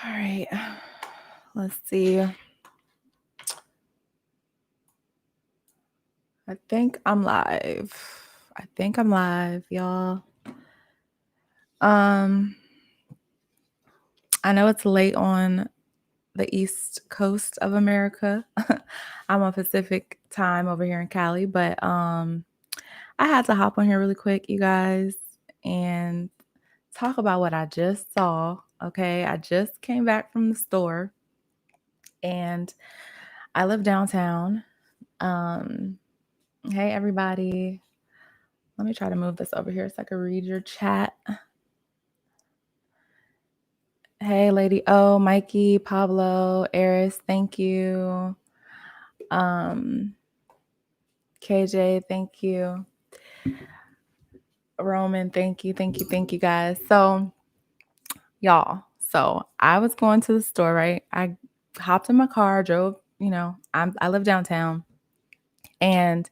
All right. Let's see. I think I'm live, y'all. Um, I know it's late on the East Coast of America. I'm on Pacific time over here in Cali, but I had to hop on here really quick, you guys, and talk about what I just saw. Okay, I just came back from the store and I live downtown. Um, hey everybody. Let me try to move this over here so I can read your chat. Hey, Lady O, Mikey, Pablo, Eris, thank you. KJ, thank you. Roman, thank you, guys. So, y'all, I was going to the store, right? I hopped in my car, drove, I live downtown, and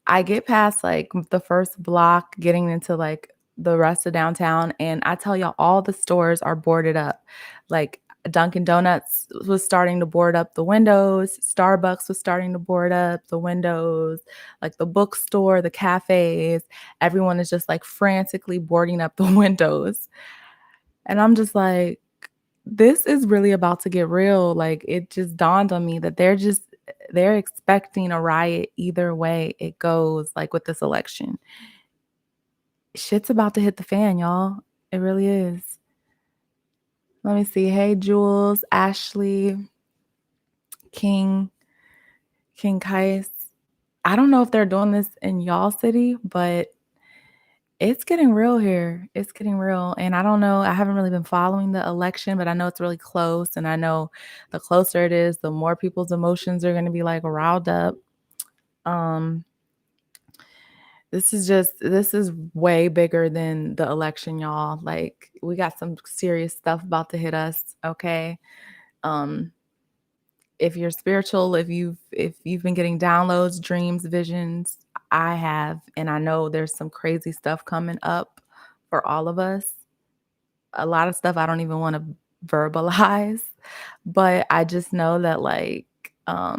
I get past like the first block, getting into like the rest of downtown, and I tell y'all, all the stores are boarded up. Like Dunkin' Donuts was starting to board up the windows, Starbucks was starting to board up the windows, like the bookstore, the cafes, everyone is just like frantically boarding up the windows. And I'm just like, this is really about to get real. Like it just dawned on me that they're expecting a riot either way it goes, like with this election. Shit's about to hit the fan, y'all. It really is. Let me see. Hey, Jules, Ashley, King Kais. I don't know if they're doing this in y'all city, but it's getting real here. It's getting real. And I don't know. I haven't really been following the election, but I know it's really close. And I know the closer it is, the more people's emotions are going to be like riled up. This is way bigger than the election, y'all. Like we got some serious stuff about to hit us, okay? If you're spiritual, if you've been getting downloads, dreams, visions, I have, and I know there's some crazy stuff coming up for all of us. A lot of stuff I don't even want to verbalize, but I just know that like a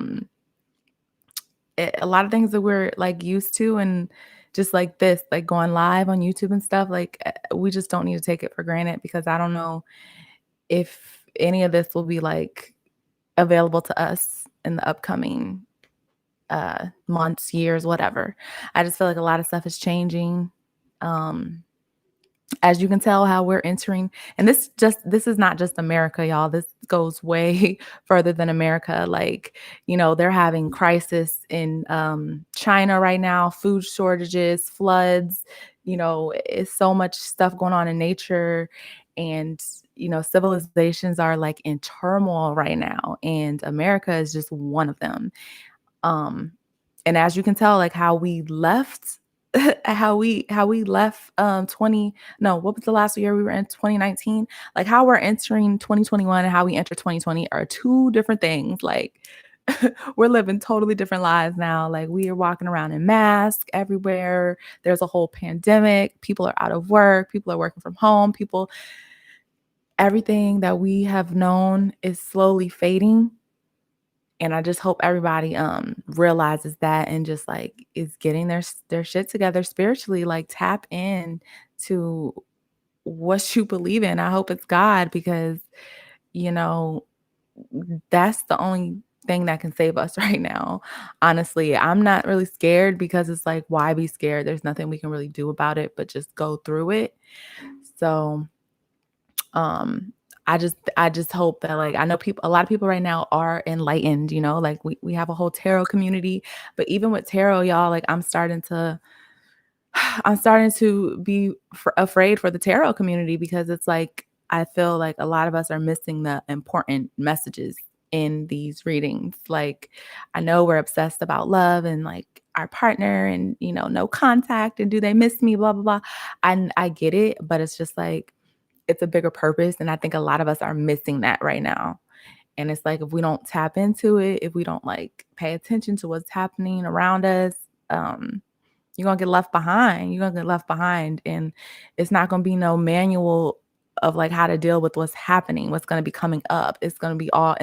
lot of things that we're like used to, and just like this, like going live on YouTube and stuff, like we just don't need to take it for granted, because I don't know if any of this will be like available to us in the upcoming months, years, whatever. I just feel like a lot of stuff is changing. As you can tell how we're entering, and this is not just America, y'all. This goes way further than America. Like, they're having crisis in China right now, food shortages, floods, it's so much stuff going on in nature, and civilizations are like in turmoil right now, and America is just one of them. And as you can tell, like how we left how we left 20 no what was the last year we were in, 2019, like how we're entering 2021 and how we enter 2020 are two different things. Like we're living totally different lives now. Like we are walking around in masks everywhere. There's a whole pandemic. People are out of work. People are working from home. Everything that we have known is slowly fading. And I just hope everybody realizes that, and just like is getting their shit together spiritually, like tap in to what you believe in. I hope it's God, because you know that's the only thing that can save us right now. Honestly, I'm not really scared, because it's like, why be scared? There's nothing we can really do about it but just go through it. So um I just hope that, like, I know a lot of people right now are enlightened, like we have a whole tarot community, but even with tarot, y'all, like I'm starting to be afraid for the tarot community, because it's like I feel like a lot of us are missing the important messages in these readings. Like, I know we're obsessed about love and like our partner, and no contact, and do they miss me, blah blah blah. I get it, but it's just like it's a bigger purpose, and I think a lot of us are missing that right now. And it's like, if we don't tap into it, if we don't like pay attention to what's happening around us, um, you're gonna get left behind. You're gonna get left behind, and it's not gonna be no manual of like how to deal with what's happening, what's going to be coming up. It's going to be all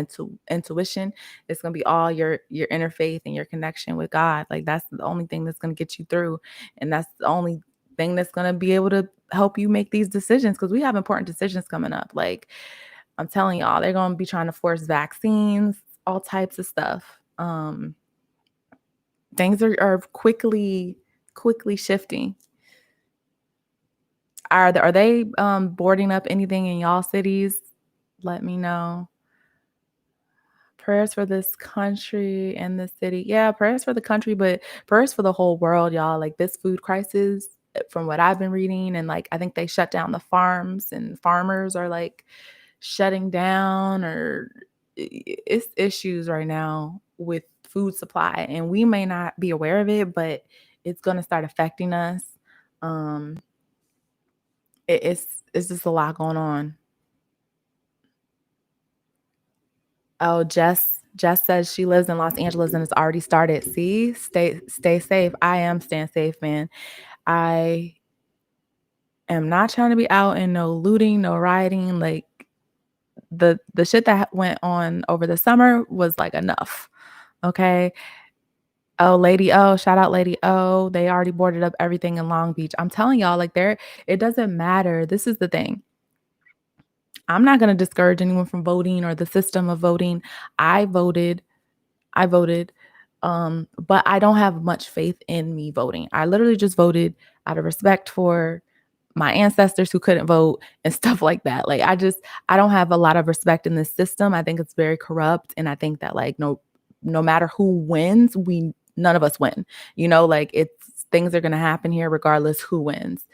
intuition. It's going to be all your inner faith and your connection with God. Like that's the only thing that's going to get you through, and that's the only thing that's going to be able to help you make these decisions, because we have important decisions coming up. Like I'm telling y'all, they're going to be trying to force vaccines, all types of stuff. Things are quickly shifting. Are they boarding up anything in y'all cities? Let me know. Prayers for this country and the city. Yeah, prayers for the country, but prayers for the whole world, y'all. Like this food crisis, from what I've been reading, and like I think they shut down the farms, and farmers are like shutting down, or it's issues right now with food supply, and we may not be aware of it, but it's going to start affecting us. Um, it's just a lot going on. Oh, Jess says she lives in Los Angeles and it's already started. See, stay safe. I am staying safe, man. I am not trying to be out in no looting, no rioting. Like the shit that went on over the summer was like enough. Okay. Oh, Lady O, shout out Lady O. They already boarded up everything in Long Beach. I'm telling y'all, like it doesn't matter. This is the thing. I'm not going to discourage anyone from voting or the system of voting. I voted. I voted. But I don't have much faith in me voting. I literally just voted out of respect for my ancestors who couldn't vote and stuff like that. Like I don't have a lot of respect in this system. I think it's very corrupt. And I think that like no matter who wins, none of us win. Like things are gonna happen here regardless who wins.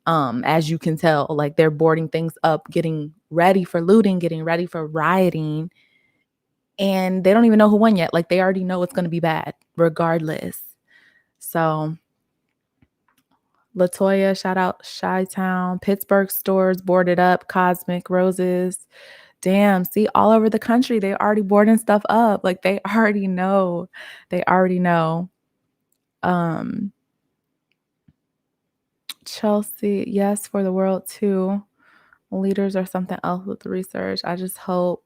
As you can tell, like they're boarding things up, getting ready for looting, getting ready for rioting, and they don't even know who won yet. Like they already know it's gonna be bad regardless. So Latoya, shout out Chi-Town, Pittsburgh stores boarded up, Cosmic Roses. Damn, see, all over the country, they already boarding stuff up. Like they already know. They already know. Chelsea, yes, for the world too. Leaders are something else with the research. I just hope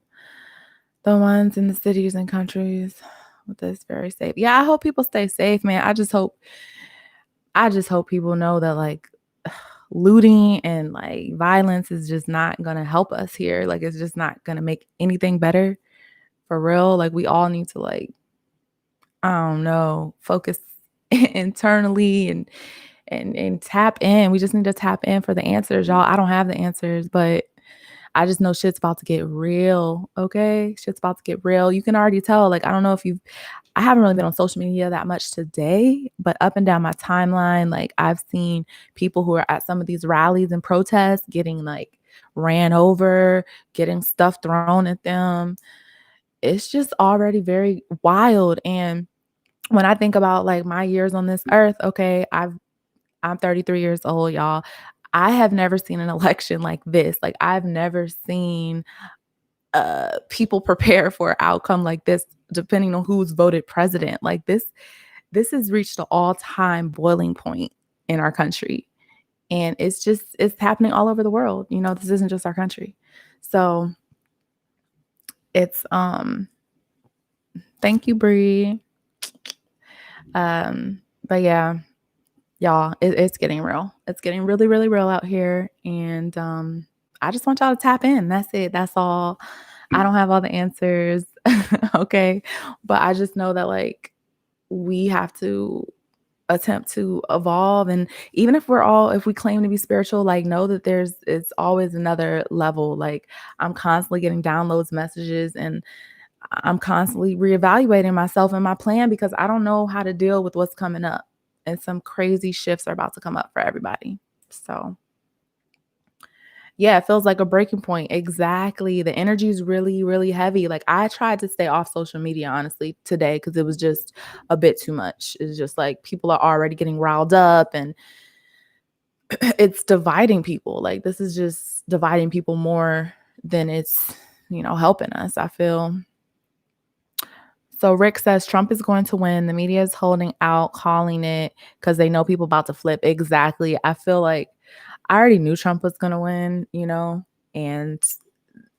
the ones in the cities and countries with this very safe. Yeah, I hope people stay safe, man. I just hope people know that like looting and like violence is just not gonna help us here. Like it's just not gonna make anything better for real. Like we all need to like, I don't know, focus internally and tap in. We just need to tap in for the answers, y'all. I don't have the answers, but I just know shit's about to get real. Okay. Shit's about to get real. You can already tell. Like, I don't know if I haven't really been on social media that much today, but up and down my timeline, like I've seen people who are at some of these rallies and protests getting like ran over, getting stuff thrown at them. It's just already very wild. And when I think about like my years on this earth, okay, I'm 33 years old, y'all. I have never seen an election like this. Like I've never seen people prepare for an outcome like this, depending on who's voted president. Like this has reached an all-time boiling point in our country. And it's happening all over the world. This isn't just our country. So it's thank you, Bree. But yeah, y'all, it's getting real. It's getting really, really real out here. And I just want y'all to tap in. That's it. That's all. I don't have all the answers. Okay. But I just know that like we have to attempt to evolve. And even if we claim to be spiritual, like know that it's always another level. Like I'm constantly getting downloads, messages, and I'm constantly reevaluating myself and my plan because I don't know how to deal with what's coming up. And some crazy shifts are about to come up for everybody. So yeah, it feels like a breaking point. Exactly. The energy is really, really heavy. Like I tried to stay off social media, honestly, today because it was just a bit too much. It's just like people are already getting riled up and it's dividing people. Like this is just dividing people more than it's, helping us, I feel. So Rick says Trump is going to win. The media is holding out, calling it because they know people about to flip. Exactly. I feel like I already knew Trump was going to win, And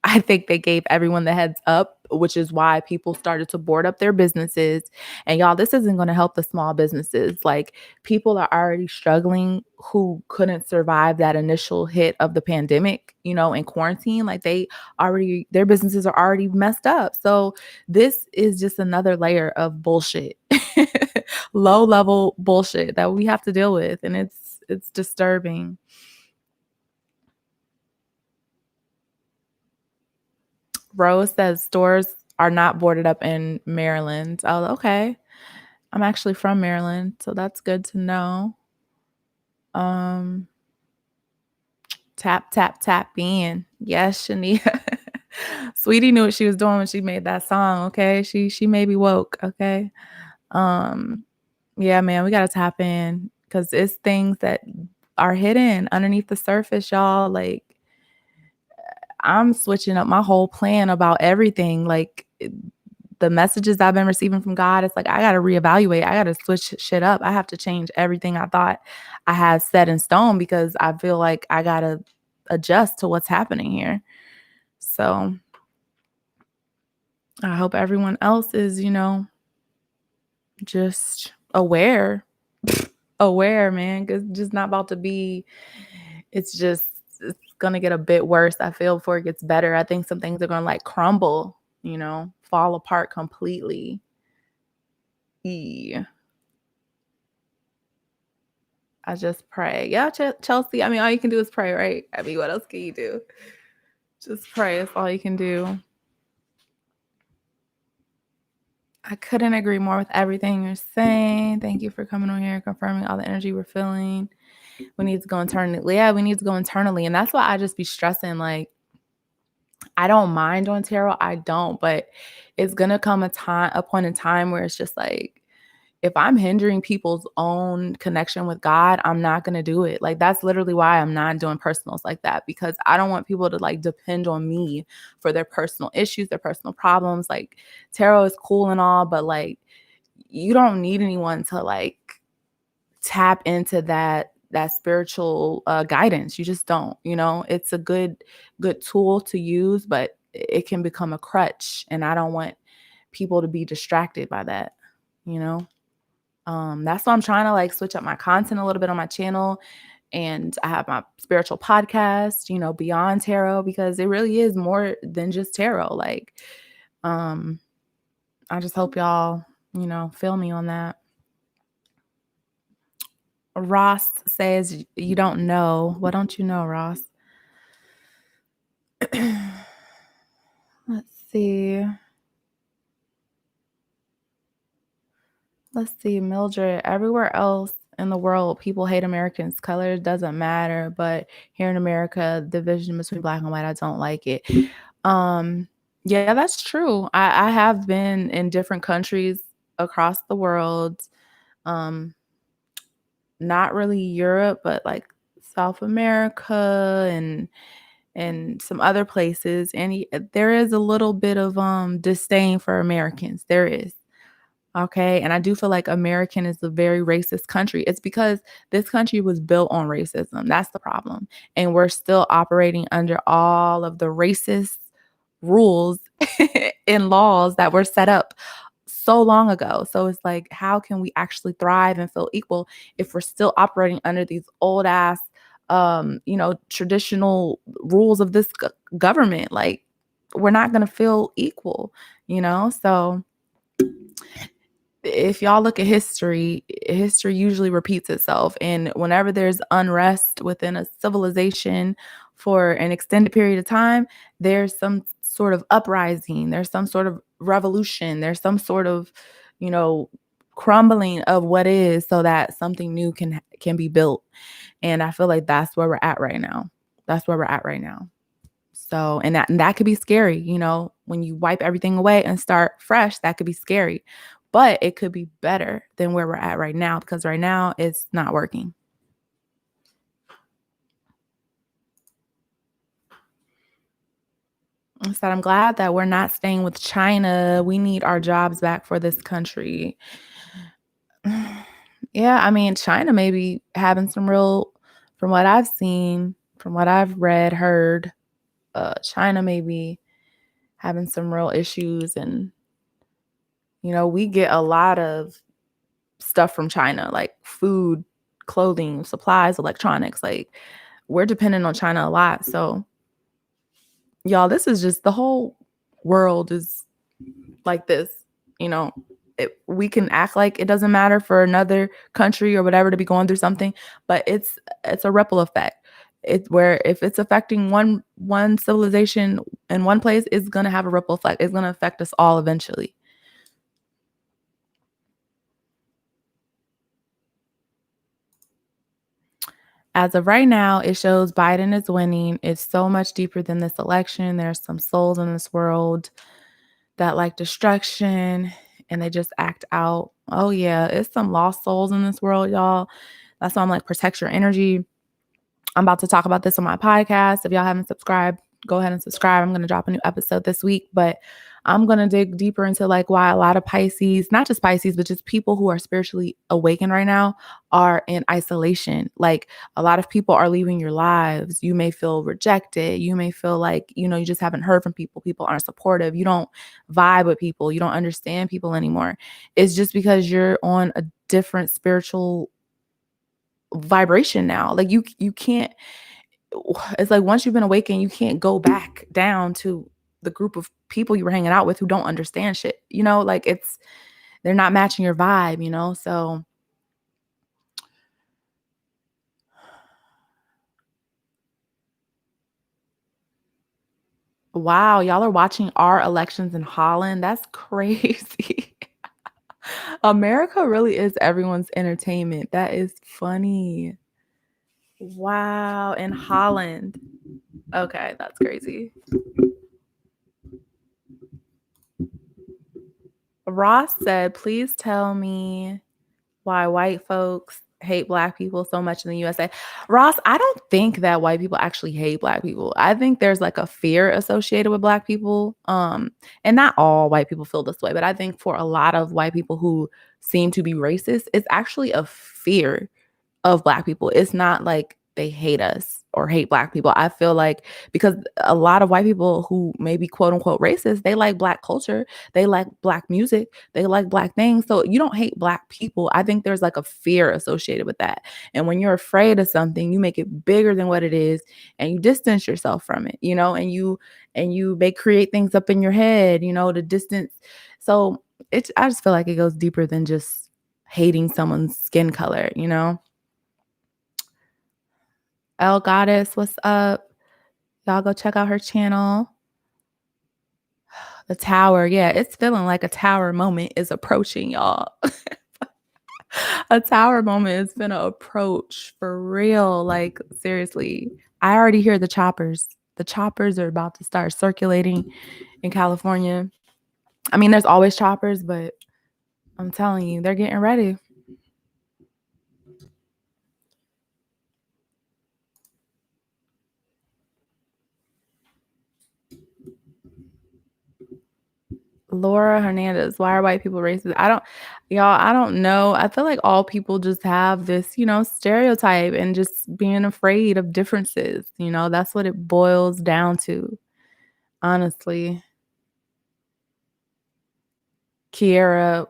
I think they gave everyone the heads up, which is why people started to board up their businesses. And y'all, this isn't going to help the small businesses. Like, people are already struggling who couldn't survive that initial hit of the pandemic, in quarantine. Like, their businesses are already messed up. So this is just another layer of bullshit, low level bullshit that we have to deal with. And it's disturbing. Rose says stores are not boarded up in Maryland. Oh, okay. I'm actually from Maryland, so that's good to know. Um, tap, tap, tap in. Yes, Shania. Sweetie knew what she was doing when she made that song, okay? She may be woke, okay? Um, yeah, man, we gotta tap in because it's things that are hidden underneath the surface, y'all. Like, I'm switching up my whole plan about everything. Like, the messages I've been receiving from God, it's like, I got to reevaluate. I got to switch shit up. I have to change everything I thought I had set in stone because I feel like I got to adjust to what's happening here. So I hope everyone else is, just aware, man, because it's just not about to be, it's going to get a bit worse. I feel before it gets better. I think some things are going to like crumble, fall apart completely. I just pray. Yeah, Chelsea. I mean, all you can do is pray, right? I mean, what else can you do? Just pray. That's all you can do. I couldn't agree more with everything you're saying. Thank you for coming on here, confirming all the energy we're feeling. We need to go internally. Yeah, we need to go internally. And that's why I just be stressing. Like, I don't mind on tarot. I don't, but it's gonna come a point in time where it's just like, if I'm hindering people's own connection with God, I'm not going to do it. Like, that's literally why I'm not doing personals like that, because I don't want people to like depend on me for their personal issues, their personal problems. Like, tarot is cool and all, but like, you don't need anyone to like tap into that spiritual guidance. You just don't. It's a good tool to use, but it can become a crutch, and I don't want people to be distracted by that. That's why I'm trying to like switch up my content a little bit on my channel. And I have my spiritual podcast, Beyond Tarot, because it really is more than just tarot. Like, I just hope y'all, feel me on that. Ross says you don't know. What don't you know, Ross? Let's see. Mildred. Everywhere else in the world, people hate Americans. Color doesn't matter, but here in America, the division between black and white, I don't like it. Yeah, that's true. I have been in different countries across the world. Not really Europe, but like South America and some other places. And there is a little bit of disdain for Americans. There is. Okay. And I do feel like American is a very racist country. It's because this country was built on racism. That's the problem. And we're still operating under all of the racist rules and laws that were set up so long ago. So it's like, how can we actually thrive and feel equal if we're still operating under these old ass, traditional rules of this government? Like, we're not going to feel equal, So if y'all look at history usually repeats itself. And whenever there's unrest within a civilization for an extended period of time, there's some sort of uprising, there's some sort of revolution, there's some sort of, crumbling of what is, so that something new can be built. And I feel like that's where we're at right now. So, and that could be scary, when you wipe everything away and start fresh, that could be scary. But it could be better than where we're at right now, because right now it's not working. So I'm glad that we're not staying with China. We need our jobs back for this country. Yeah, I mean, China may be having some real, from what I've seen, from what I've read, heard, China may be having some real issues, and we get a lot of stuff from China, like food, clothing, supplies, electronics. Like, we're dependent on China a lot. So, y'all, this is just, the whole world is like this. You know, we can act like it doesn't matter for another country or whatever to be going through something, but it's a ripple effect. It's where, if it's affecting one civilization in one place, it's gonna have a ripple effect. It's gonna affect us all eventually. As of right now, it shows Biden is winning. It's so much deeper than this election. There's some souls in this world that like destruction, and they just act out. Oh, yeah, it's some lost souls in this world, y'all. That's why I'm like, protect your energy. I'm about to talk about this on my podcast. If y'all haven't subscribed, go ahead and subscribe. I'm going to drop a new episode this week, but I'm going to dig deeper into like why a lot of Pisces, not just Pisces, but just people who are spiritually awakened right now, are in isolation. Like, a lot of people are leaving your lives. You may feel rejected. You may feel like, you just haven't heard from people. People aren't supportive. You don't vibe with people. You don't understand people anymore. It's just because you're on a different spiritual vibration now. Like, you can't, it's like, once you've been awakened, you can't go back down to the group of people you were hanging out with who don't understand shit. Like, they're not matching your vibe. So wow, y'all are watching our elections in Holland. That's crazy. America really is everyone's entertainment. That is funny. Wow, in Holland. Okay, that's crazy. Ross said, please tell me why white folks hate Black people so much in the USA. Ross, I don't think that white people actually hate Black people. I think there's like a fear associated with Black people. And not all white people feel this way, but I think for a lot of white people who seem to be racist, it's actually a fear of Black people. It's not like they hate us or hate Black people. I feel like, because a lot of white people who may be quote unquote racist, they like Black culture, they like Black music, they like Black things. So you don't hate Black people. I think there's like a fear associated with that. And when you're afraid of something, you make it bigger than what it is, and you distance yourself from it, and you may create things up in your head, to distance. So I just feel like it goes deeper than just hating someone's skin color. Elle Goddess, what's up? Y'all go check out her channel. The tower. Yeah, it's feeling like a tower moment is approaching, y'all. A tower moment is gonna approach for real. Like, seriously. I already hear the choppers. The choppers are about to start circulating in California. I mean, there's always choppers, but I'm telling you, they're getting ready. Laura Hernandez, why are white people racist? I don't know. I feel like all people just have this, stereotype and just being afraid of differences. That's what it boils down to, honestly. Kiera,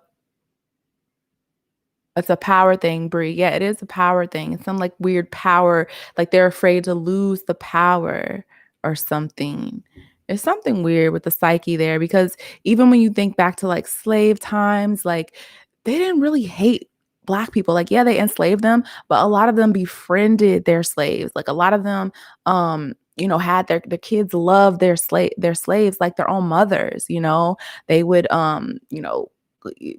it's a power thing, Brie. Yeah, it is a power thing. It's some like weird power, like they're afraid to lose the power or something. It's something weird with the psyche there, because even when you think back to like slave times, like they didn't really hate Black people. Like, yeah, they enslaved them, but a lot of them befriended their slaves. Like, a lot of them had their kids love their slaves like their own mothers. They would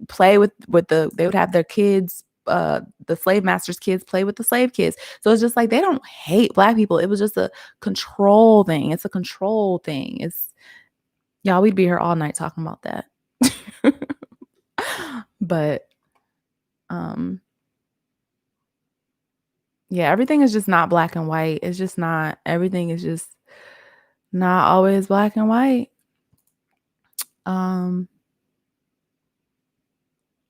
play with they would have their kids, the slave masters' kids, play with the slave kids. So it's just like, they don't hate Black people. It was just a control thing. It's a control thing. Y'all, we'd be here all night talking about that. But yeah, everything is just not black and white. It's just not. Everything is just not always black and white.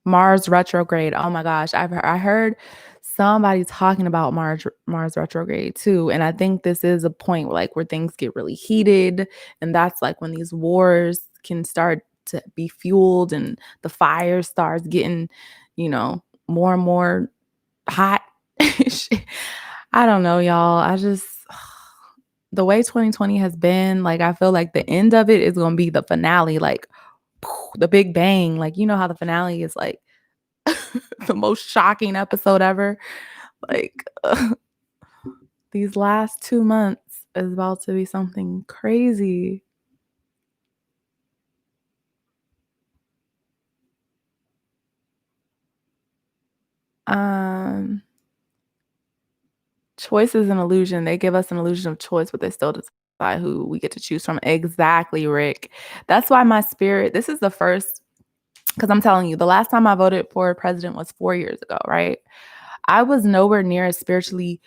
Mars retrograde. Oh my gosh. I heard somebody talking about Mars retrograde too, and I think this is a point like where things get really heated, and that's like when these wars can start to be fueled and the fire starts getting, more and more hot. Shit. I don't know, y'all. I just the way 2020 has been, like I feel like the end of it is gonna be the finale, like the big bang. Like you know how the finale is like the most shocking episode ever. Like these last 2 months is about to be something crazy. Um, Choice is an illusion. They give us an illusion of choice, but they still decide who we get to choose from. Exactly, Rick. That's why my spirit, this is the first, because I'm telling you, the last time I voted for president was 4 years ago, right? I was nowhere near as spiritually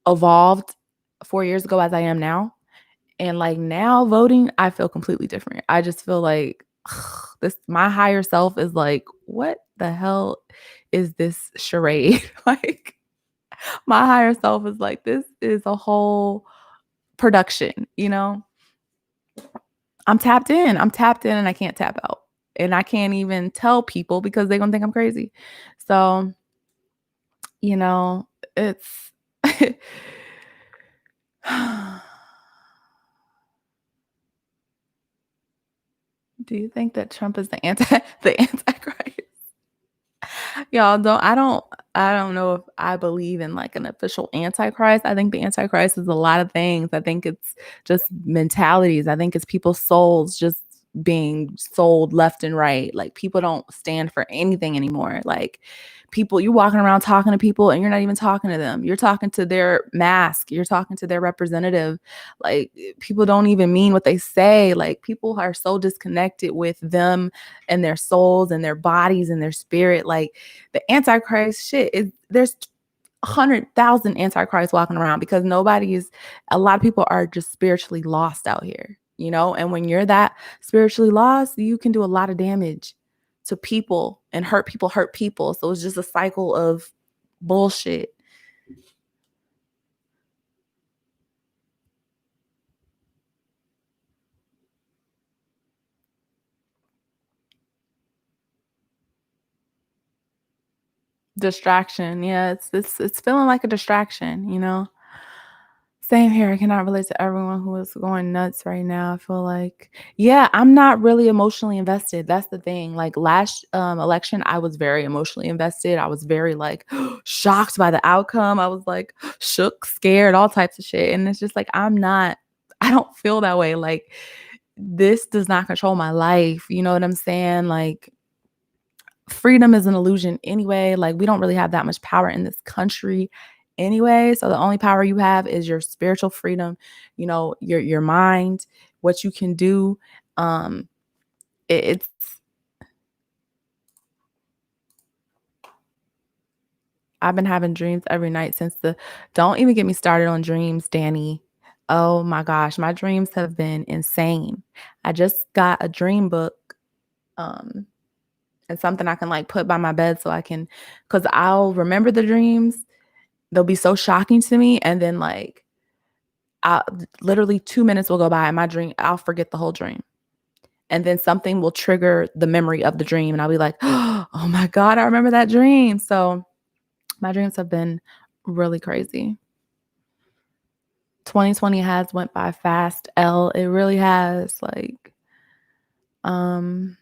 evolved 4 years ago as I am now. And like now voting, I feel completely different. I just feel like this my higher self is like, what the hell is this charade? Like my higher self is like, this is a whole production, you know? I'm tapped in. I'm tapped in and I can't tap out. And I can't even tell people because they're gonna think I'm crazy. So, you know, it's do you think that Trump is the antichrist? Y'all I don't know if I believe in like an official antichrist. I think the antichrist is a lot of things. I think it's just mentalities. I think it's people's souls just being sold left and right. Like people don't stand for anything anymore. Like people you're walking around talking to people and you're not even talking to them. You're talking to their mask. You're talking to their representative. Like people don't even mean what they say. Like people are so disconnected with them and their souls and their bodies and their spirit. Like the antichrist shit is there's 100,000 antichrists walking around because a lot of people are just spiritually lost out here, you know? And when you're that spiritually lost, you can do a lot of damage to people and hurt people. So it's just a cycle of bullshit. Distraction. Yeah, it's feeling like a distraction, you know? Same here. I cannot relate to everyone who is going nuts right now. I feel like, yeah, I'm not really emotionally invested. That's the thing. Like last election, I was very emotionally invested. I was very like shocked by the outcome. I was like shook, scared, all types of shit. And it's just like, I don't feel that way. Like this does not control my life. You know what I'm saying? Like freedom is an illusion anyway. Like we don't really have that much power in this country anyway. So the only power you have is your spiritual freedom, your mind, what you can do. Um it's I've been having dreams every night since the don't even get me started on dreams, Danny. Oh my gosh, my dreams have been insane. I just got a dream book um and something I can like put by my bed so I can cuz I'll remember the dreams. They'll be so shocking to me, and then, like, I literally 2 minutes will go by in my dream, I'll forget the whole dream, and then something will trigger the memory of the dream, and I'll be like, "Oh my god, I remember that dream." So, my dreams have been really crazy. 2020 has went by fast, it really has, like, um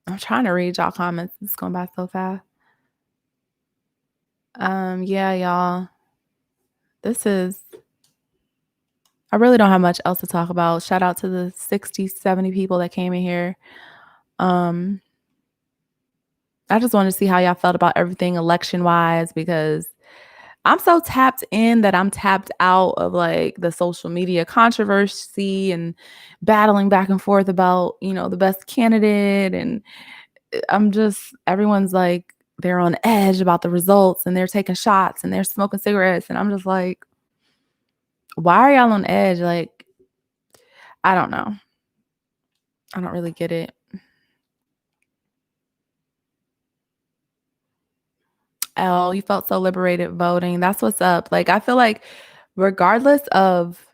I'm trying to read y'all comments, it's going by so fast. Yeah, y'all, this is I really don't have much else to talk about. Shout out to the 60, 70 people that came in here. Um, I just wanted to see how y'all felt about everything election wise because I'm so tapped in that I'm tapped out of like the social media controversy and battling back and forth about, the best candidate. And everyone's like, they're on edge about the results and they're taking shots and they're smoking cigarettes. And I'm just like, why are y'all on edge? Like, I don't know. I don't really get it. Oh, you felt so liberated voting. That's what's up. Like, I feel like regardless of,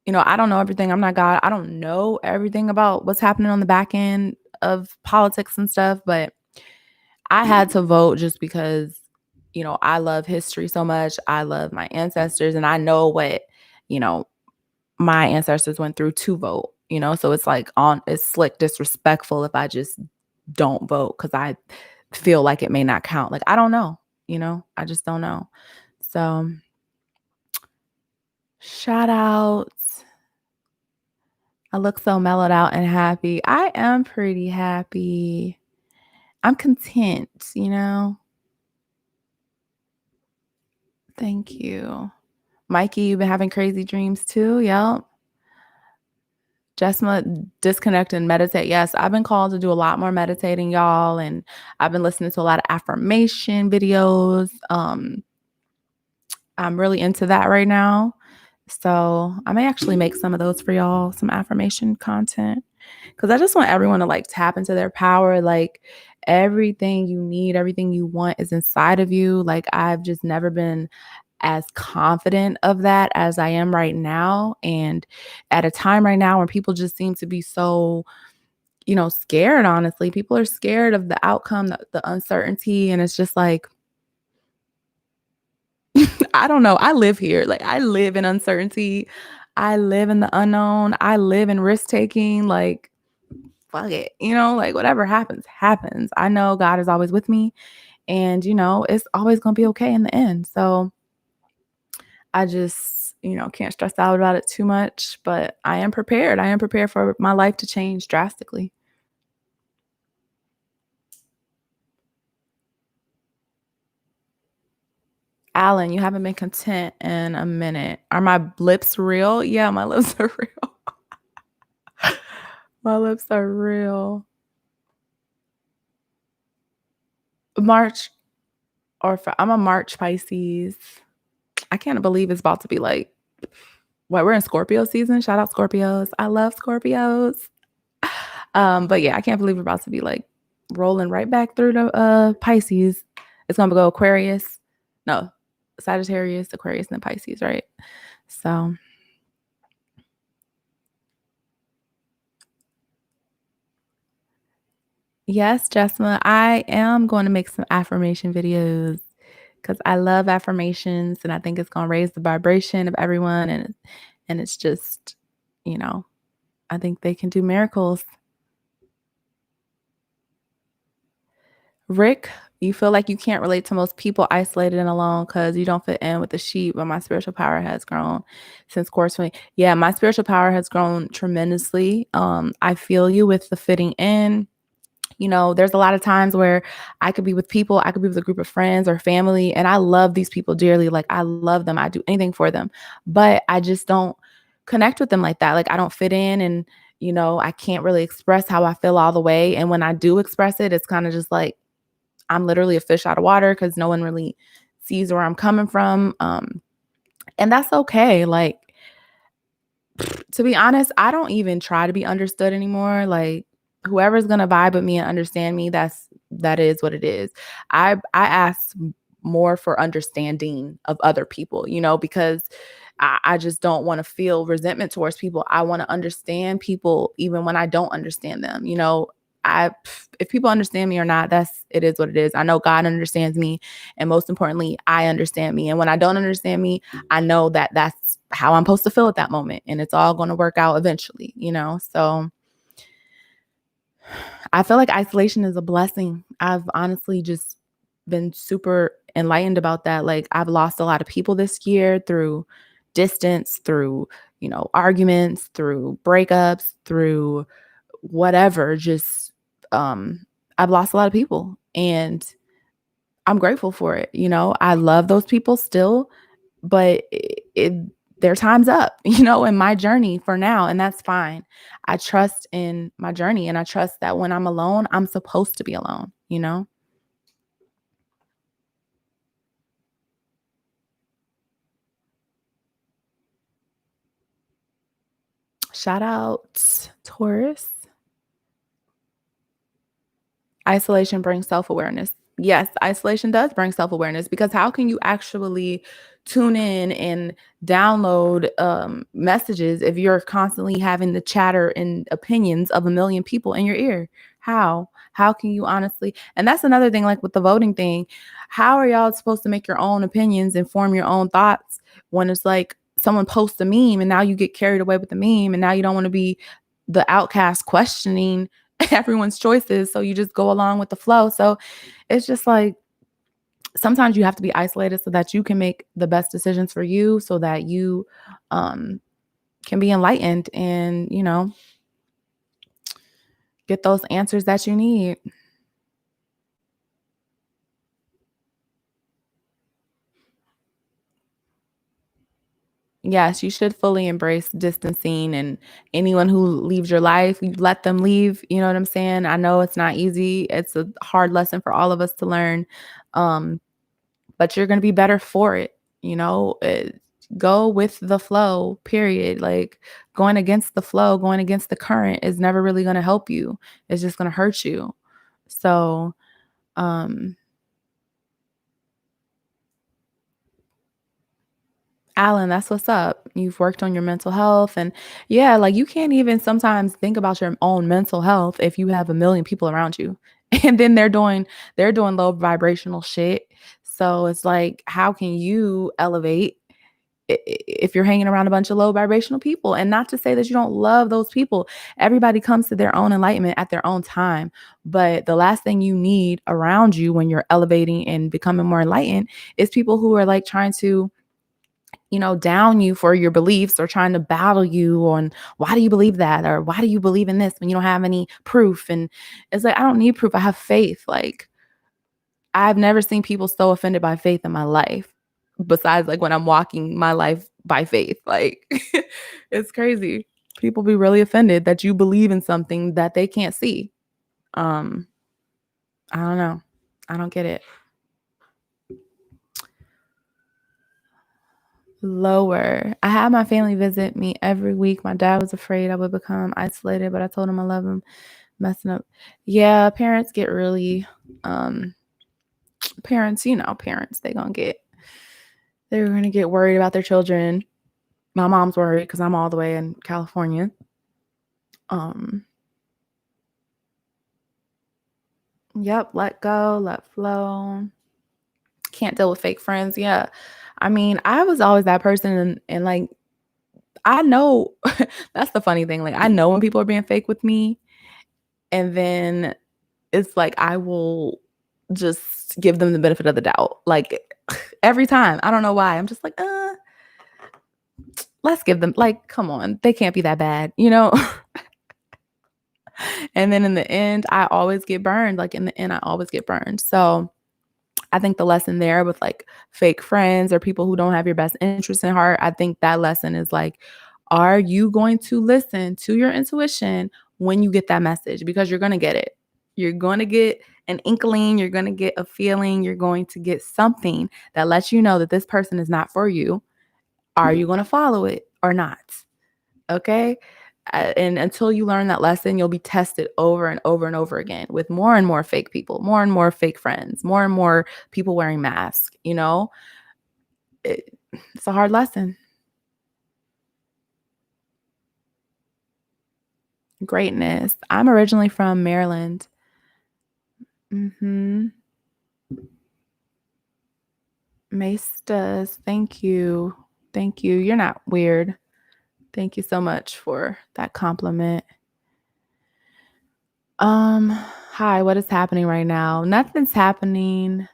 I don't know everything. I'm not God. I don't know everything about what's happening on the back end of politics and stuff, but I had to vote just because, I love history so much. I love my ancestors and I know what, you know, my ancestors went through to vote, so it's like it's slick disrespectful if I just don't vote because I feel like it may not count. Like, I don't know, I just don't know. So shout outs. I look so mellowed out and happy. I am pretty happy. I'm content. Thank you. Mikey, you've been having crazy dreams too? Yep. Jessma, disconnect and meditate. Yes, I've been called to do a lot more meditating, y'all, and I've been listening to a lot of affirmation videos. I'm really into that right now. So I may actually make some of those for y'all, some affirmation content. Because I just want everyone to like tap into their power. Like everything you need, everything you want is inside of you. Like I've just never been as confident of that as I am right now. And at a time right now where people just seem to be so, scared, honestly, people are scared of the outcome, the uncertainty. And it's just like, I don't know. I live here. Like I live in uncertainty. I live in the unknown. I live in risk taking. Like, fuck it. Like whatever happens, happens. I know God is always with me and, it's always going to be okay in the end. So I just, can't stress out about it too much, but I am prepared. I am prepared for my life to change drastically. Alan, you haven't been content in a minute. Are my lips real? Yeah, my lips are real. My lips are real. March I'm a March Pisces. I can't believe it's about to be like, we're in Scorpio season. Shout out Scorpios. I love Scorpios. But yeah, I can't believe we're about to be like rolling right back through the Pisces. It's gonna go Aquarius. No, Sagittarius, Aquarius, and Pisces, right? So yes, Jessima, I am going to make some affirmation videos because I love affirmations and I think it's gonna raise the vibration of everyone and it's just, you know, I think they can do miracles. Rick, you feel like you can't relate to most people isolated and alone because you don't fit in with the sheep, but my spiritual power has grown since course 20. Yeah, my spiritual power has grown tremendously. I feel you with the fitting in. There's a lot of times where I could be with people, I could be with a group of friends or family, and I love these people dearly. Like I love them. I do anything for them, but I just don't connect with them like that. Like I don't fit in and I can't really express how I feel all the way. And when I do express it, it's kind of just like I'm literally a fish out of water because no one really sees where I'm coming from. And that's okay. Like, to be honest, I don't even try to be understood anymore. Like, whoever's gonna vibe with me and understand me, that is what it is. I ask more for understanding of other people, because I just don't want to feel resentment towards people. I want to understand people even when I don't understand them. I if people understand me or not, it is what it is. I know God understands me, and most importantly, I understand me. And when I don't understand me, I know that that's how I'm supposed to feel at that moment, and it's all going to work out eventually. So I feel like isolation is a blessing. I've honestly just been super enlightened about that. Like I've lost a lot of people this year through distance, through, arguments, through breakups, through whatever. Just I've lost a lot of people and I'm grateful for it. I love those people still, but their time's up, in my journey for now. And that's fine. I trust in my journey and I trust that when I'm alone, I'm supposed to be alone. Shout out Taurus. Isolation brings self-awareness. Yes, isolation does bring self-awareness because how can you actually tune in and download messages if you're constantly having the chatter and opinions of a million people in your ear? How can you honestly? And that's another thing, like with the voting thing. How are y'all supposed to make your own opinions and form your own thoughts when it's like someone posts a meme and now you get carried away with the meme and now you don't want to be the outcast questioning everyone's choices, so you just go along with the flow. So it's just like sometimes you have to be isolated so that you can make the best decisions for you, so that you um can be enlightened and get those answers that you need. Yes, you should fully embrace distancing, and anyone who leaves your life, you let them leave. You know what I'm saying? I know it's not easy. It's a hard lesson for all of us to learn. Um, but you're going to be better for it. Go with the flow, period. Like going against the flow, going against the current is never really going to help you. It's just going to hurt you. So, um, Alan, that's what's up. You've worked on your mental health and yeah, like you can't even sometimes think about your own mental health if you have a million people around you. And then they're doing low vibrational shit. So it's like how can you elevate if you're hanging around a bunch of low vibrational people? And not to say that you don't love those people. Everybody comes to their own enlightenment at their own time. But the last thing you need around you when you're elevating and becoming more enlightened is people who are like trying to down you for your beliefs or trying to battle you on why do you believe that or why do you believe in this when you don't have any proof. And it's like, I don't need proof. I have faith. Like, I've never seen people so offended by faith in my life, besides like when I'm walking my life by faith. Like, it's crazy. People be really offended that you believe in something that they can't see. Um, I don't know. I don't get it. Lower. I had my family visit me every week. My dad was afraid I would become isolated, but I told him I love him. Messing up. Yeah, parents get really parents, they're gonna get worried about their children. My mom's worried because I'm all the way in California. Um, yep, let go, let flow. Can't deal with fake friends. Yeah. I mean, I was always that person and like I know that's the funny thing. Like I know when people are being fake with me, and then it's like I will just give them the benefit of the doubt. Like every time. I don't know why. I'm just like, let's give them like, come on, they can't be that bad. And then in the end, I always get burned. Like in the end, I always get burned. So I think the lesson there with like fake friends or people who don't have your best interest in heart, I think that lesson is like, are you going to listen to your intuition when you get that message? Because you're going to get it. You're going to get an inkling. You're going to get a feeling. You're going to get something that lets you know that this person is not for you. Are you going to follow it or not? Okay. And until you learn that lesson, you'll be tested over and over and over again with more and more fake people, more and more fake friends, more and more people wearing masks. It's a hard lesson. Greatness. I'm originally from Maryland. Mm-hmm. Mace does. Thank you. Thank you. You're not weird. Thank you so much for that compliment. Hi, what is happening right now? Nothing's happening.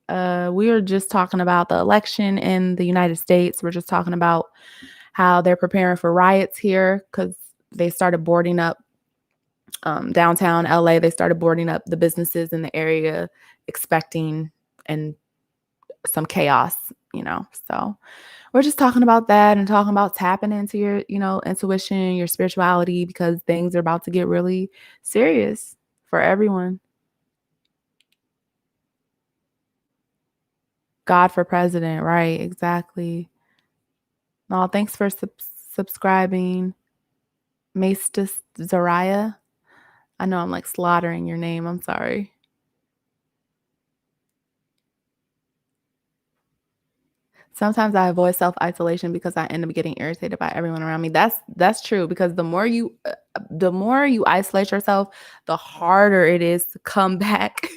We were just talking about the election in the United States. We're just talking about how they're preparing for riots here because they started boarding up downtown LA. They started boarding up the businesses in the area, expecting and some chaos. So we're just talking about that and talking about tapping into your, intuition, your spirituality, because things are about to get really serious for everyone. God for president, right? Exactly. No, thanks for subscribing. Maestas Zariah. I know I'm like slaughtering your name. I'm sorry. Sometimes I avoid self-isolation because I end up getting irritated by everyone around me. That's true because the more you isolate yourself, the harder it is to come back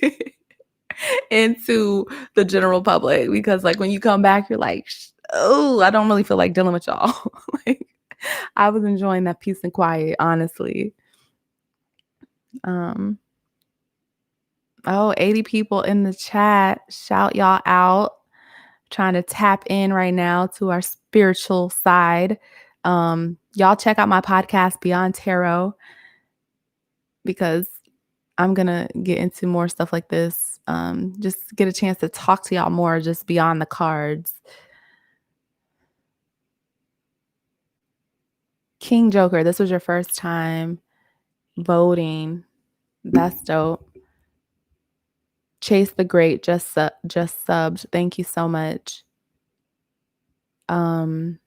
into the general public because like when you come back you're like, "Oh, I don't really feel like dealing with y'all." Like I was enjoying that peace and quiet, honestly. Um, oh, 80 people in the chat. Shout y'all out. Trying to tap in right now to our spiritual side. Y'all check out my podcast, Beyond Tarot, because I'm going to get into more stuff like this. Just get a chance to talk to y'all more just beyond the cards. King Joker, this was your first time voting. That's dope. Chase the Great just subbed. Thank you so much. Thank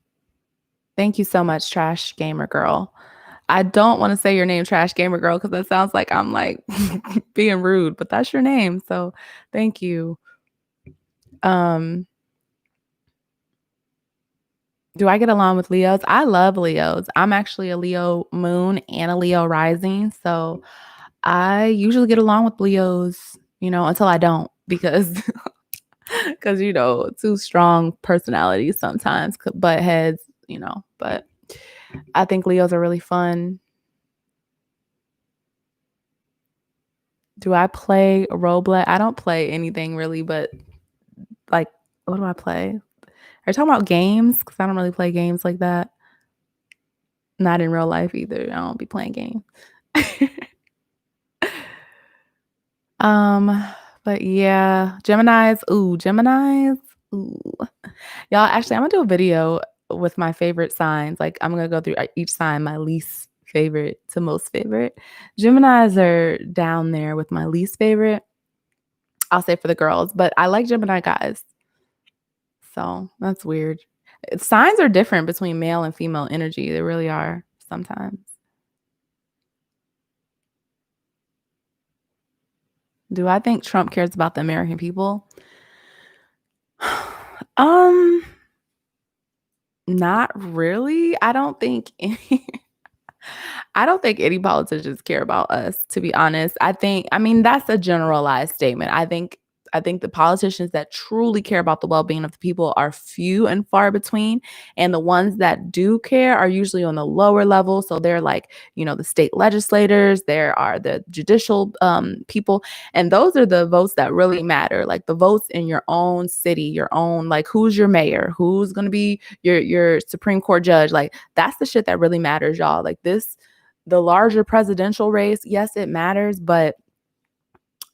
you so much, Trash Gamer Girl. I don't want to say your name, Trash Gamer Girl, because that sounds like I'm like being rude, but that's your name. So thank you. Do I get along with Leos? I love Leos. I'm actually a Leo moon and a Leo rising. So I usually get along with Leos, until I don't, because too strong personalities sometimes could butt heads, but I think Leos are really fun. Do I play Roblox? I don't play anything really, but like, what do I play? Are you talking about games? Because I don't really play games like that. Not in real life either. I don't be playing games. But yeah, Geminis. Ooh. Y'all, actually, I'm gonna do a video with my favorite signs. Like, I'm gonna go through each sign, my least favorite to most favorite. Geminis are down there with my least favorite. I'll say for the girls, but I like Gemini guys. So that's weird. Signs are different between male and female energy. They really are sometimes. Do I think Trump cares about the American people? um, Not really. I don't think any politicians care about us, to be honest. I mean, that's a generalized statement. I think the politicians that truly care about the well-being of the people are few and far between. And the ones that do care are usually on the lower level. So they're like, the state legislators, there are the judicial people. And those are the votes that really matter. Like the votes in your own city, your own, like who's your mayor, who's gonna be your Supreme Court judge. Like that's the shit that really matters, y'all. Like the larger presidential race, yes, it matters, but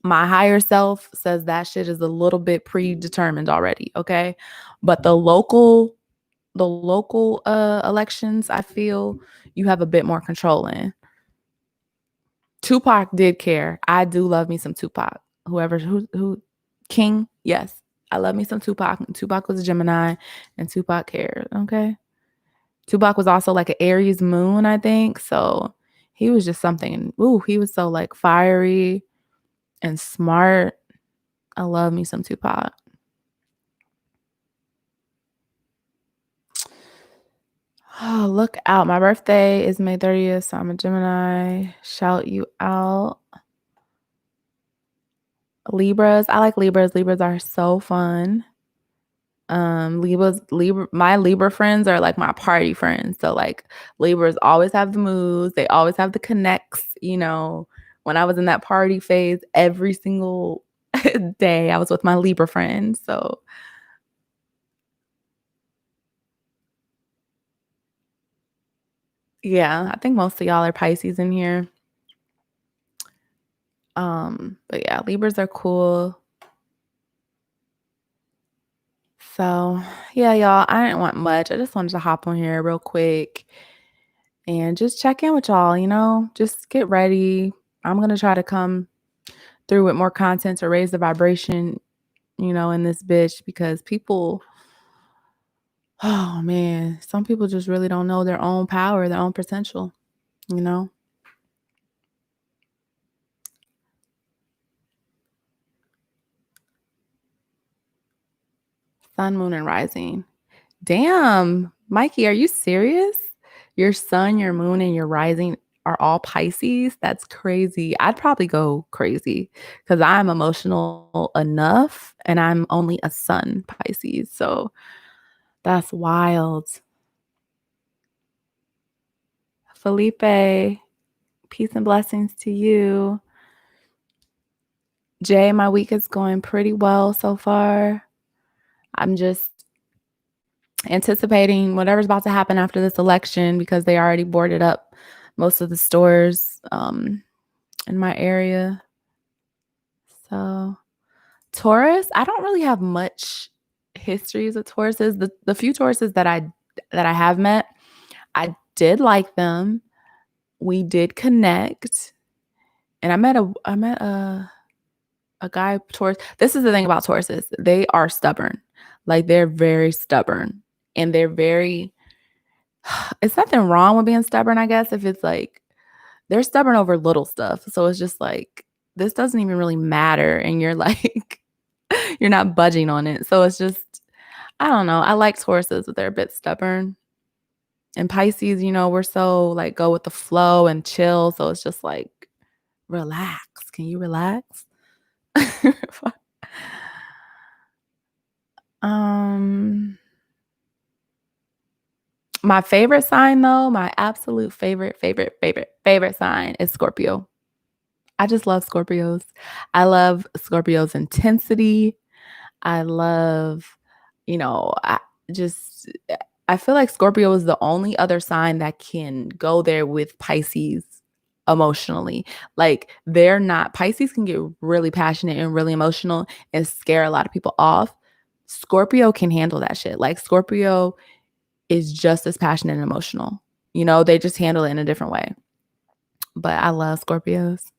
my higher self says that shit is a little bit predetermined already, okay? But the local elections, I feel you have a bit more control in. Tupac did care. I do love me some Tupac. Who King, yes. I love me some Tupac. Tupac was a Gemini and Tupac cared, okay? Tupac was also like an Aries moon, I think. So he was just something. Ooh, he was so like fiery and smart. I love me some Tupac. Oh, look out. My birthday is May 30th, so I'm a Gemini. Shout you out. Libras. I like Libras. Libras are so fun. My Libra friends are like my party friends. So like Libras always have the moves, they always have the connects. When I was in that party phase, every single day I was with my Libra friends. So yeah, I think most of y'all are Pisces in here. But yeah, Libras are cool. So yeah, y'all, I didn't want much. I just wanted to hop on here real quick and just check in with y'all, just get ready. I'm gonna try to come through with more content to raise the vibration, in this bitch because people, oh man, some people just really don't know their own power, their own potential. you know? Sun, moon, and rising. Damn, Mikey, are you serious? Your sun, your moon, and your rising are all Pisces? That's crazy. I'd probably go crazy because I'm emotional enough and I'm only a sun Pisces. So that's wild. Felipe, peace and blessings to you. Jay, my week is going pretty well so far. I'm just anticipating whatever's about to happen after this election because they already boarded up most of the stores in my area. So Taurus, I don't really have much histories with Tauruses. The few Tauruses that I have met, I did like them. We did connect. And I met a guy Taurus. This is the thing about Tauruses. They are stubborn. Like they're very stubborn. And they're very it's nothing wrong with being stubborn, I guess, if it's like they're stubborn over little stuff. So it's just like this doesn't even really matter and you're like you're not budging on it. So it's just I don't know. I like Tauruses, but they're a bit stubborn. And Pisces, we're so like go with the flow and chill. So it's just like relax. Can you relax? My favorite sign though, my absolute favorite sign is Scorpio. I just love Scorpios. I love Scorpio's intensity. I love, I just I feel like Scorpio is the only other sign that can go there with Pisces emotionally. Like they're not Pisces can get really passionate and really emotional and scare a lot of people off. Scorpio can handle that shit. Like Scorpio is just as passionate and emotional. They just handle it in a different way. But I love Scorpios.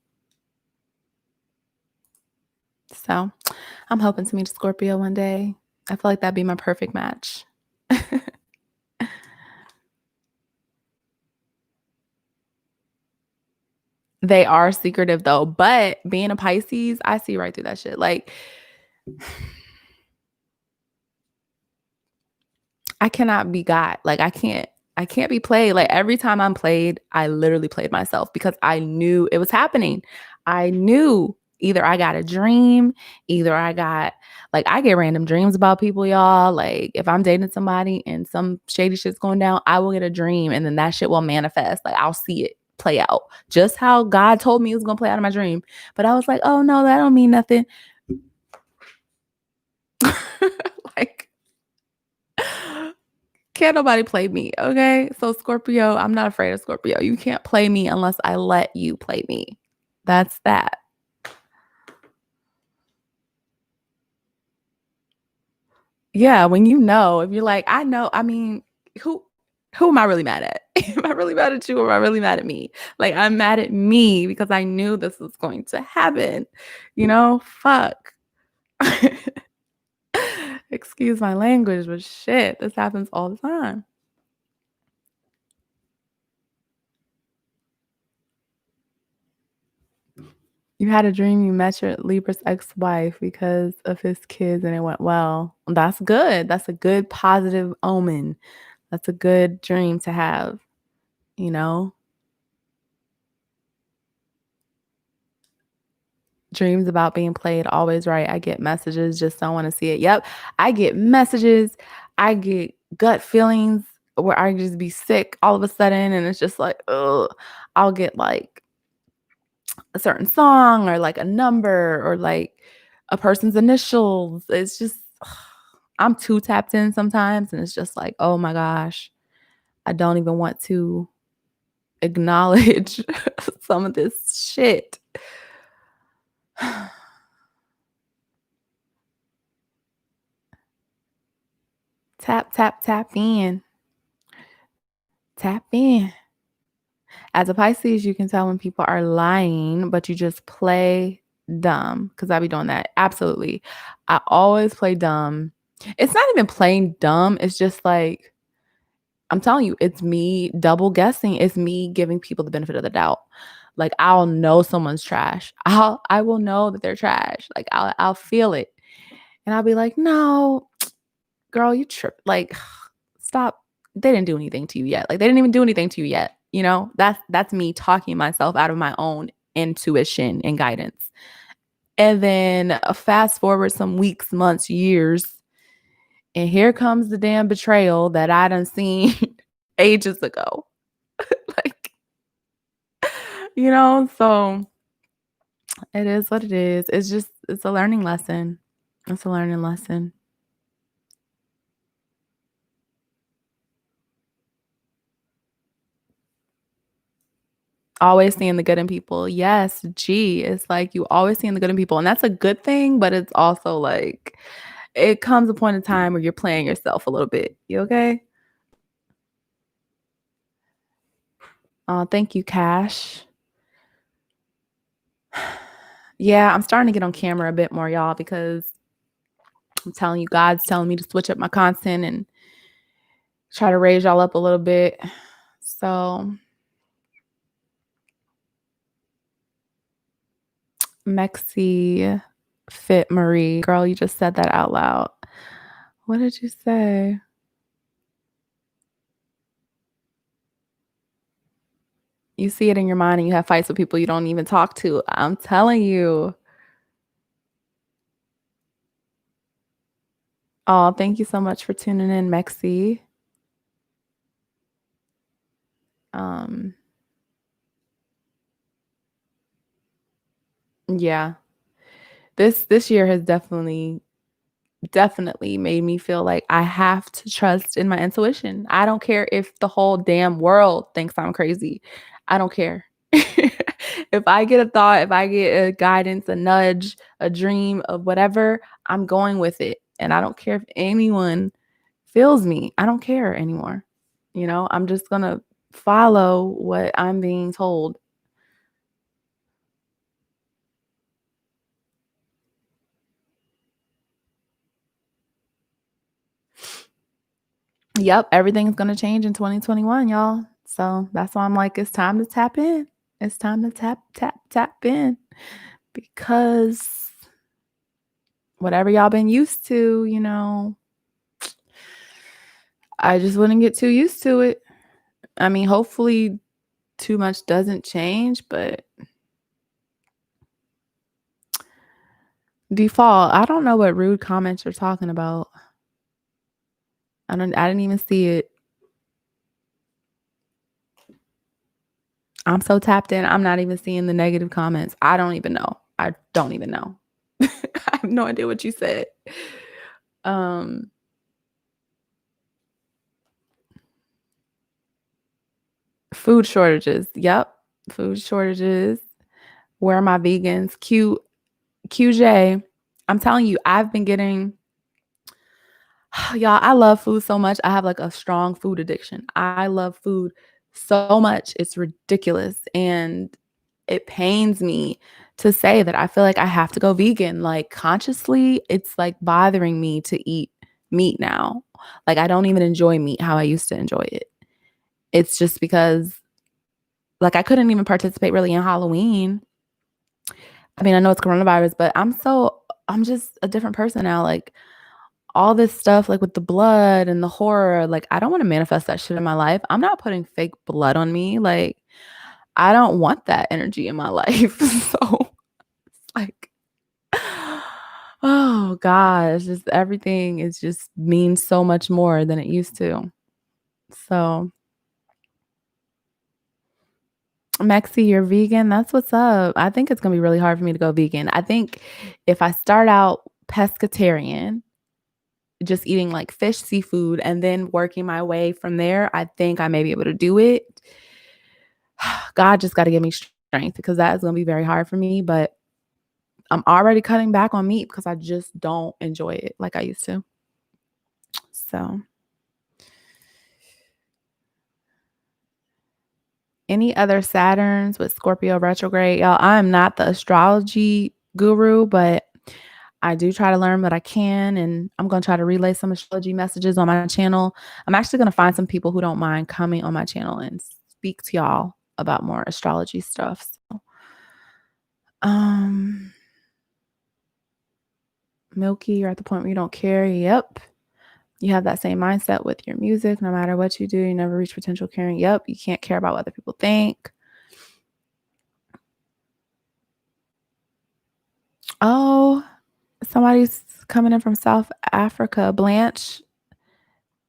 So I'm hoping to meet a Scorpio one day. I feel like that'd be my perfect match. They are secretive though, but being a Pisces, I see right through that shit. Like, I cannot be got. Like, I can't be played. Like every time I'm played, I literally played myself because I knew it was happening. I knew either I got a dream, either I get random dreams about people, y'all. Like if I'm dating somebody and some shady shit's going down, I will get a dream and then that shit will manifest. Like I'll see it play out just how God told me it was going to play out in my dream. But I was like, oh no, that don't mean nothing. Like, can't nobody play me, okay? So Scorpio, I'm not afraid of Scorpio. You can't play me unless I let you play me. That's that. Yeah, when if you're like, I know, I mean, who am I really mad at? Am I really mad at you or am I really mad at me? Like I'm mad at me because I knew this was going to happen. Fuck. Excuse my language, but shit, this happens all the time. You had a dream you met your Libra's ex-wife because of his kids and it went well. That's good. That's a good positive omen. That's a good dream to have, you know? Dreams about being played always right. I get messages, just don't want to see it. Yep. I get messages. I get gut feelings where I just be sick all of a sudden and it's just like, ugh. I'll get like a certain song or like a number or like a person's initials. It's just I'm too tapped in sometimes and it's just like, oh my gosh, I don't even want to acknowledge some of this shit. Tap, tap, tap in. Tap in. As a Pisces, you can tell when people are lying, but you just play dumb because I be doing that. Absolutely. I always play dumb. It's not even playing dumb. It's just like I'm telling you, it's me double guessing. It's me giving people the benefit of the doubt. Like, I'll know someone's trash. I will know that they're trash. Like, I'll feel it. And I'll be like, "No, girl, you trip. Like, stop. They didn't do anything to you yet. Like, they didn't even do anything to you yet." You know? That's me talking myself out of my own intuition and guidance. And then fast forward some weeks, months, years, and here comes the damn betrayal that I done seen ages ago. Like, so it is what it is. It's a learning lesson. It's a learning lesson. Always seeing the good in people. Yes, gee, it's like you always seeing the good in people, and that's a good thing, but it's also like it comes a point in time where you're playing yourself a little bit. You okay? Thank you, Cash. Yeah, I'm starting to get on camera a bit more, y'all, because I'm telling you, God's telling me to switch up my content and try to raise y'all up a little bit. So, Mexi Fit Marie, girl, you just said that out loud. What did you say? You see it in your mind and you have fights with people you don't even talk to. I'm telling you. Oh, thank you so much for tuning in, Mexi. Um, yeah. This year has definitely made me feel like I have to trust in my intuition. I don't care if the whole damn world thinks I'm crazy. I don't care. If I get a thought, if I get a guidance, a nudge, a dream of whatever, I'm going with it. And I don't care if anyone feels me. I don't care anymore. I'm just going to follow what I'm being told. Yep, everything's gonna change in 2021, y'all. So that's why I'm like, it's time to tap in. It's time to tap in because whatever y'all been used to, I just wouldn't get too used to it. I mean, hopefully too much doesn't change, but default, I don't know what rude comments you're talking about. I didn't even see it. I'm so tapped in. I'm not even seeing the negative comments. I don't even know. I don't even know. I have no idea what you said. Um, Food shortages. Yep. Food shortages. Where are my vegans? QJ. I'm telling you, I've been getting y'all, I love food so much. I have like a strong food addiction. I love food so much. It's ridiculous. And it pains me to say that I feel like I have to go vegan. Like consciously, it's like bothering me to eat meat now. Like I don't even enjoy meat how I used to enjoy it. It's just because like I couldn't even participate really in Halloween. I mean, I know it's coronavirus, but I'm just a different person now. Like all this stuff like with the blood and the horror, like I don't want to manifest that shit in my life. I'm not putting fake blood on me. Like I don't want that energy in my life. So like oh gosh, just everything is just means so much more than it used to. So Mexi, you're vegan. That's what's up. I think it's gonna be really hard for me to go vegan. I think if I start out pescatarian, just eating like fish, seafood, and then working my way from there, I think I may be able to do it. God just got to give me strength because that is going to be very hard for me. But I'm already cutting back on meat because I just don't enjoy it like I used to. So, any other Saturns with Scorpio retrograde? Y'all, I'm not the astrology guru, but I do try to learn what I can, and I'm going to try to relay some astrology messages on my channel. I'm actually going to find some people who don't mind coming on my channel and speak to y'all about more astrology stuff. So, Milky, you're at the point where you don't care. Yep. You have that same mindset with your music. No matter what you do, you never reach potential caring. Yep. You can't care about what other people think. Oh, somebody's coming in from South Africa. Blanche.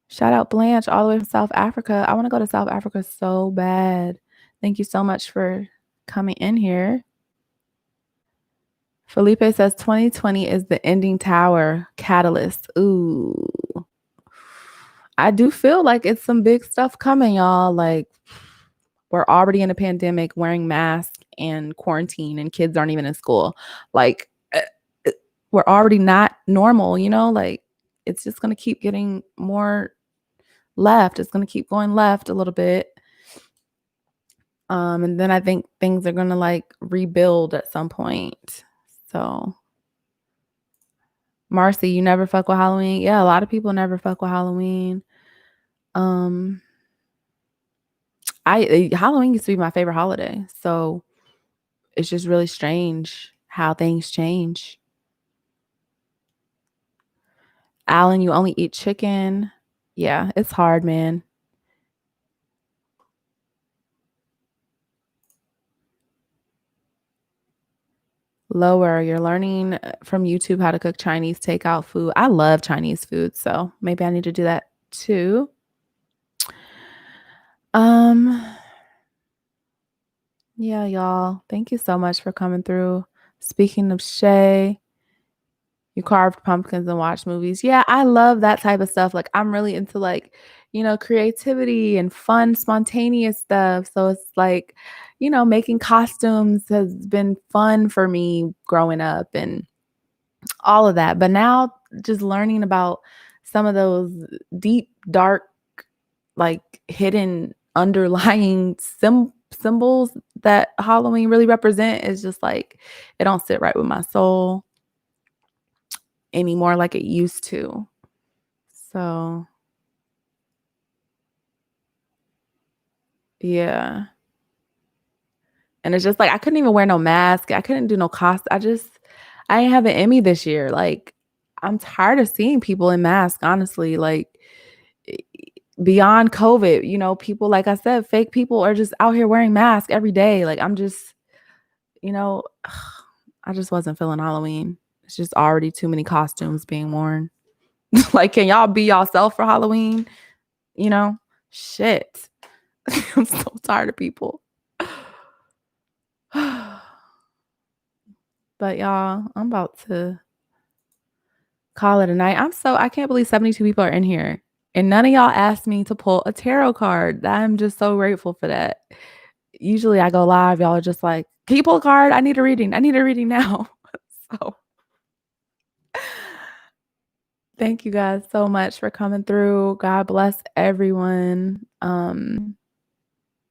Shout out Blanche all the way from South Africa. I want to go to South Africa so bad. Thank you so much for coming in here. Felipe says 2020 is the ending tower catalyst. Ooh. I do feel like it's some big stuff coming, y'all. Like, we're already in a pandemic, wearing masks and quarantine, and kids aren't even in school. Like, we're already not normal, you know? Like, it's just going to keep getting more left. It's going to keep going left a little bit. And then I think things are going to like rebuild at some point. So, Marcy, you never fuck with Halloween? Yeah, a lot of people never fuck with Halloween. Halloween used to be my favorite holiday. So it's just really strange how things change. Alan, you only eat chicken. Yeah, it's hard, man. Lower, you're learning from YouTube how to cook Chinese takeout food. I love Chinese food, so maybe I need to do that too. Yeah, y'all. Thank you so much for coming through. Speaking of Shay, you carved pumpkins and watched movies. Yeah, I love that type of stuff. Like, I'm really into like, creativity and fun, spontaneous stuff. So it's like, making costumes has been fun for me growing up and all of that. But now just learning about some of those deep, dark, like hidden underlying symbols that Halloween really represent is just like, it don't sit right with my soul anymore like it used to. So yeah. And it's just like I couldn't even wear no mask. I couldn't do no cost. I didn't have an Emmy this year. Like, I'm tired of seeing people in masks, honestly. Like, beyond COVID, people, like I said, fake people are just out here wearing masks every day. Like, I'm just, I just wasn't feeling Halloween. It's just already too many costumes being worn. Like, can y'all be yourself for Halloween? Shit. I'm so tired of people. But y'all, I'm about to call it a night. I can't believe 72 people are in here. And none of y'all asked me to pull a tarot card. I'm just so grateful for that. Usually I go live, y'all are just like, can you pull a card? I need a reading. I need a reading now. So thank you guys so much for coming through. God bless everyone.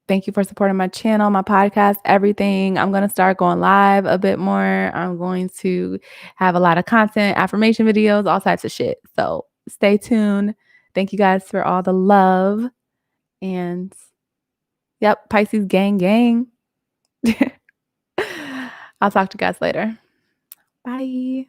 Thank you for supporting my channel, my podcast, everything. I'm going to start going live a bit more. I'm going to have a lot of content, affirmation videos, all types of shit. So stay tuned. Thank you guys for all the love. And yep, Pisces gang, gang. I'll talk to you guys later. Bye.